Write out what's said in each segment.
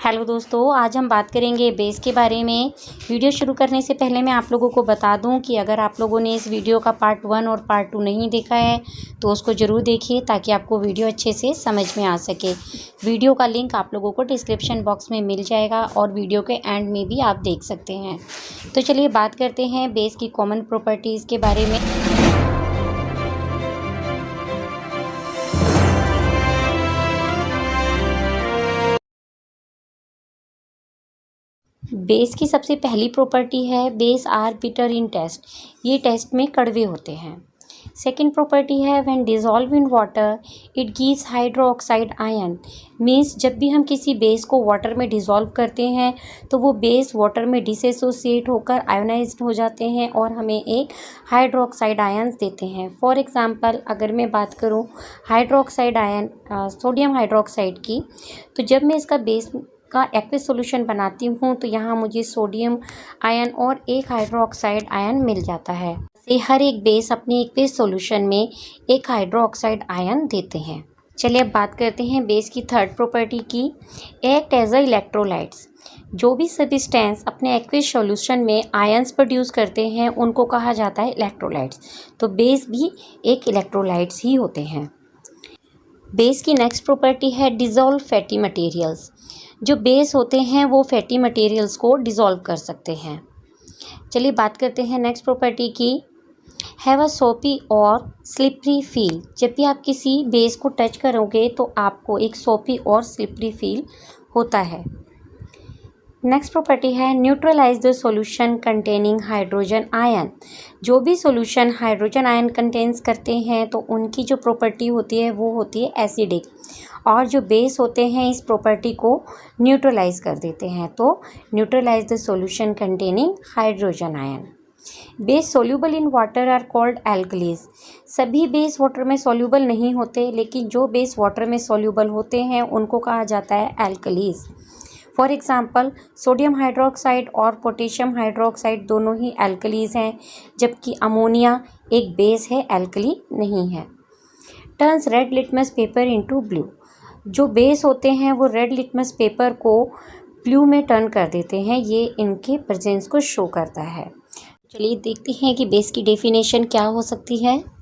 Hello दोस्तों, आज हम बात करेंगे बेस के बारे में। वीडियो शुरू करने से पहले मैं आप लोगों को बता दूं कि अगर आप लोगों ने इस वीडियो का पार्ट 1 और पार्ट 2 नहीं देखा है तो उसको ज़रूर देखिए ताकि आपको वीडियो अच्छे से समझ में आ सके। वीडियो का लिंक आप लोगों को डिस्क्रिप्शन बॉक्स में मिल जाएगा और वीडियो के एंड में भी आप देख सकते हैं। तो चलिए बात करते हैं बेस की कॉमन प्रॉपर्टीज़ के बारे में। बेस की सबसे पहली प्रॉपर्टी है base are bitter in taste. ये टेस्ट में कड़वे होते हैं। सेकंड प्रॉपर्टी है when dissolve in water it gives hydroxide ion. Means जब भी हम किसी बेस को वाटर में डिज़ोल्व करते हैं तो वो बेस वाटर में डिसएसोसिएट होकर आयोनाइज्ड हो जाते हैं और हमें एक हाइड्रोक्साइड आयन्स देते हैं। फॉर एग्ज़ाम्पल अगर मैं बात करूँ हाइड्रोक्साइड आयन सोडियम हाइड्रोक्साइड की, तो जब मैं इसका बेस का एक्वस सॉल्यूशन बनाती हूँ तो यहाँ मुझे सोडियम आयन और एक हाइड्रोक्साइड आयन मिल जाता है। से हर एक बेस अपने एक्वस सॉल्यूशन में एक हाइड्रोक्साइड आयन देते हैं। चलिए अब बात करते हैं बेस की थर्ड प्रॉपर्टी की, एक्ट एज अ इलेक्ट्रोलाइट्स। जो भी सब्सटेंस अपने एक्वस सॉल्यूशन में आयन्स प्रोड्यूस करते हैं उनको कहा जाता है इलेक्ट्रोलाइट्स। तो बेस भी एक इलेक्ट्रोलाइट्स ही होते हैं। बेस की नेक्स्ट प्रॉपर्टी है डिज़ोल्व फैटी मटेरियल्स। जो बेस होते हैं वो फैटी मटेरियल्स को डिज़ोल्व कर सकते हैं। चलिए बात करते हैं नेक्स्ट प्रॉपर्टी की, हैव अ सोपी और स्लिपरी फील। जब भी आप किसी बेस को टच करोगे तो आपको एक सोपी और स्लिपरी फील होता है। नेक्स्ट प्रॉपर्टी है neutralize the solution containing hydrogen ion. जो भी सॉल्यूशन हाइड्रोजन आयन कंटेन्स करते हैं तो उनकी जो प्रॉपर्टी होती है वो होती है एसिडिक, और जो बेस होते हैं इस प्रॉपर्टी को न्यूट्रलाइज कर देते हैं। तो neutralize the solution containing hydrogen ion. Base soluble in water are called alkalis. सभी बेस वाटर में सोल्यूबल नहीं होते, लेकिन जो बेस वाटर में सोल्यूबल होते हैं उनको कहा जाता है alkalis. For example sodium hydroxide और पोटेशियम हाइड्रोक्साइड दोनों ही एल्कलीज हैं, जबकि अमोनिया एक बेस है, एल्कली नहीं है। Turns red litmus paper into blue. जो बेस होते हैं वो रेड लिटमस पेपर को ब्लू में टर्न कर देते हैं, ये इनके प्रेजेंस को शो करता है। चलिए देखते हैं कि बेस की डेफिनेशन क्या हो सकती है।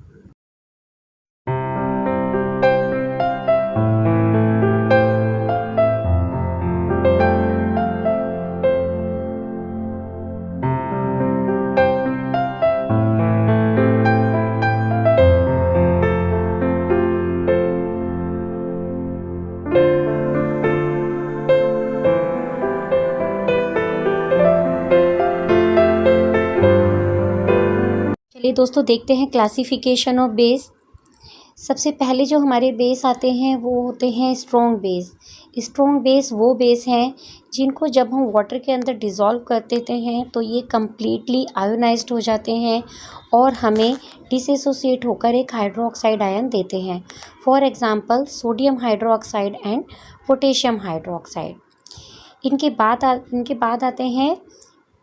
चलिए दोस्तों देखते हैं क्लासिफिकेशन ऑफ बेस। सबसे पहले जो हमारे बेस आते हैं वो होते हैं स्ट्रॉन्ग बेस। स्ट्रॉन्ग बेस वो बेस हैं जिनको जब हम वाटर के अंदर डिज़ोल्व कर देते हैं तो ये कम्प्लीटली आयोनाइज्ड हो जाते हैं और हमें डिसएसोसिएट होकर एक हाइड्रोक्साइड आयन देते हैं। For example sodium hydroxide and potassium hydroxide. इनके बाद आते हैं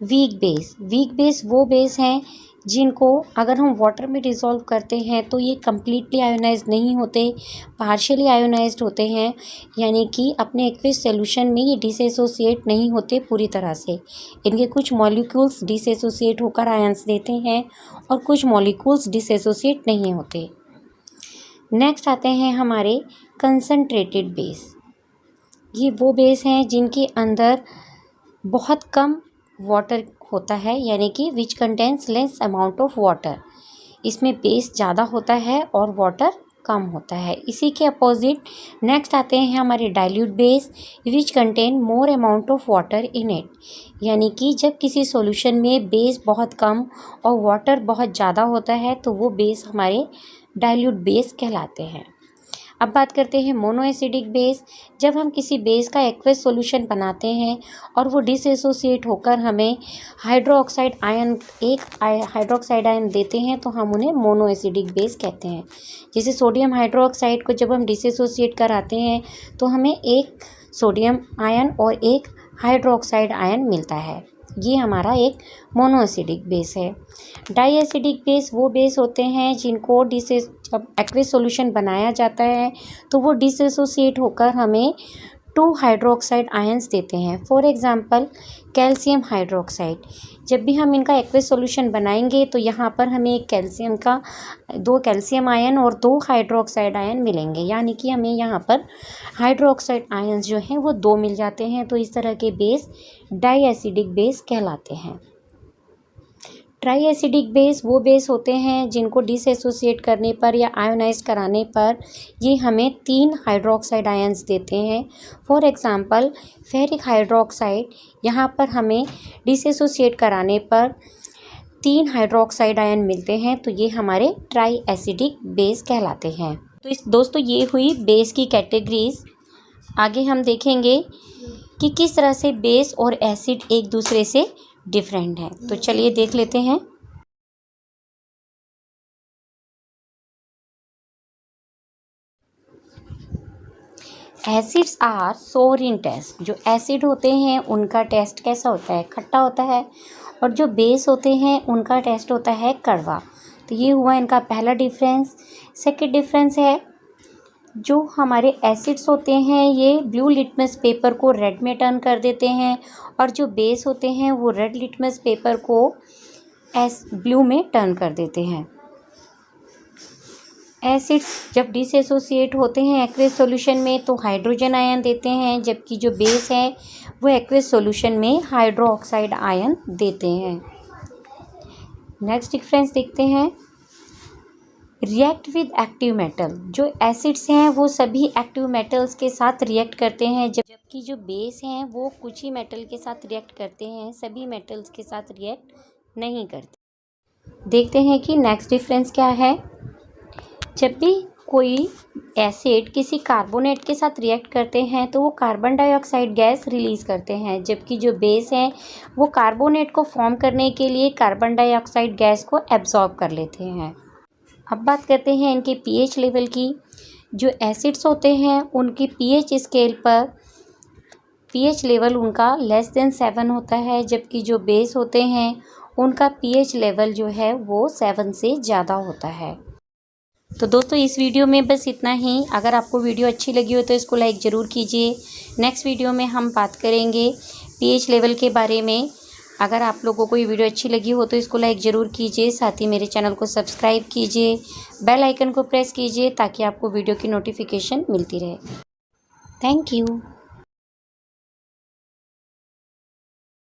वीक बेस। वीक बेस वो बेस हैं जिनको अगर हम वाटर में डिज़ोल्व करते हैं तो ये कम्प्लीटली आयोनाइज्ड नहीं होते, पार्शियली आयोनाइज्ड होते हैं, यानी कि अपने एक्वस सॉल्यूशन में ये डिसएसोसिएट नहीं होते पूरी तरह से। इनके कुछ मॉलिक्यूल्स डिसएसोसिएट होकर आयंस देते हैं और कुछ मॉलिक्यूल्स डिसएसोसिएट नहीं होते। नेक्स्ट आते हैं हमारे कंसनट्रेटेड बेस। ये वो बेस हैं जिनके अंदर बहुत कम वाटर होता है, यानी कि which contains less amount of water. इसमें बेस ज़्यादा होता है और वाटर कम होता है। इसी के अपोजिट नेक्स्ट आते हैं हमारे dilute base which contain more amount of water in it. यानी कि जब किसी सॉल्यूशन में बेस बहुत कम और वाटर बहुत ज़्यादा होता है तो वो बेस हमारे डाइल्यूट बेस कहलाते हैं। अब बात करते हैं मोनो एसिडिक बेस। जब हम किसी बेस का एक्वस सॉल्यूशन बनाते हैं और वो डिसएसोसिएट होकर हमें हाइड्रोक्साइड आयन देते हैं तो हम उन्हें मोनो एसिडिक बेस कहते हैं। जैसे सोडियम हाइड्रोक्साइड को जब हम डिसएसोसिएट कराते हैं तो हमें एक सोडियम आयन और एक हाइड्रोक्साइड आयन मिलता है, ये हमारा एक मोनो एसिडिक बेस है। डाई एसिडिक बेस वो बेस होते हैं जिनको जब एक्वस सॉल्यूशन बनाया जाता है तो वो डिसएसोसिएट होकर हमें 2 हाइड्रोक्साइड आयंस देते हैं। For example calcium hydroxide. जब भी हम इनका एक्वस सॉल्यूशन बनाएंगे तो यहाँ पर हमें एक कैल्शियम का 2 कैल्शियम आयन और 2 हाइड्रोक्साइड आयन मिलेंगे, यानी कि हमें यहाँ पर हाइड्रोक्साइड आयंस जो हैं वो 2 मिल जाते हैं। तो इस तरह के बेस डाई एसिडिक बेस कहलाते हैं। ट्राई एसिडिक बेस वो बेस होते हैं जिनको डिसएसोसिएट करने पर या आयोनाइज कराने पर ये हमें 3 हाइड्रोक्साइड आयंस देते हैं। फॉर एग्जांपल फेरिक हाइड्रोक्साइड, यहाँ पर हमें डिसएसोसिएट कराने पर 3 हाइड्रोक्साइड आयन मिलते हैं, तो ये हमारे ट्राई एसिडिक बेस कहलाते हैं। तो दोस्तों ये हुई बेस की कैटेगरीज। आगे हम देखेंगे कि किस तरह से बेस और एसिड एक दूसरे से डिफरेंट है। तो चलिए देख लेते हैं। एसिड्स आर सोर इन टेस्ट। जो एसिड होते हैं उनका टेस्ट कैसा होता है? खट्टा होता है। और जो बेस होते हैं उनका टेस्ट होता है कड़वा। तो ये हुआ इनका पहला डिफरेंस। सेकंड डिफरेंस है, जो हमारे एसिड्स होते हैं ये ब्लू लिटमस पेपर को रेड में टर्न कर देते हैं, और जो बेस होते हैं वो रेड लिटमस पेपर को ब्लू में टर्न कर देते हैं। एसिड्स जब डिसएसोसिएट होते हैं एक्वस सॉल्यूशन में तो हाइड्रोजन आयन देते हैं, जबकि जो बेस है वो एक्वस सॉल्यूशन में हाइड्रोक्साइड आयन देते हैं। नेक्स्ट डिफरेंस देखते हैं। React with active metal. जो एसिड्स हैं वो सभी एक्टिव मेटल्स के साथ रिएक्ट करते हैं, जबकि जो बेस हैं वो कुछ ही मेटल के साथ रिएक्ट करते हैं, सभी मेटल्स के साथ रिएक्ट नहीं करते। देखते हैं कि नेक्स्ट डिफरेंस क्या है। जब भी कोई एसिड किसी कार्बोनेट के साथ रिएक्ट करते हैं तो वो कार्बन डाइऑक्साइड गैस रिलीज़ करते हैं, जबकि जो बेस हैं वो कार्बोनेट को फॉर्म करने के लिए कार्बन डाइऑक्साइड गैस को एब्जॉर्ब कर लेते हैं। अब बात करते हैं इनके पीएच लेवल की। जो एसिड्स होते हैं उनकी पीएच स्केल पर पीएच लेवल उनका <7 होता है, जबकि जो बेस होते हैं उनका पीएच लेवल जो है वो 7 से ज़्यादा होता है। तो दोस्तों इस वीडियो में बस इतना ही। अगर आपको वीडियो अच्छी लगी हो तो इसको लाइक ज़रूर कीजिए। नेक्स्ट वीडियो में हम बात करेंगे पीएच लेवल के बारे में। अगर आप लोगों को ये वीडियो अच्छी लगी हो तो इसको लाइक ज़रूर कीजिए, साथ ही मेरे चैनल को सब्सक्राइब कीजिए, बेल आइकन को प्रेस कीजिए ताकि आपको वीडियो की नोटिफिकेशन मिलती रहे। Thank you.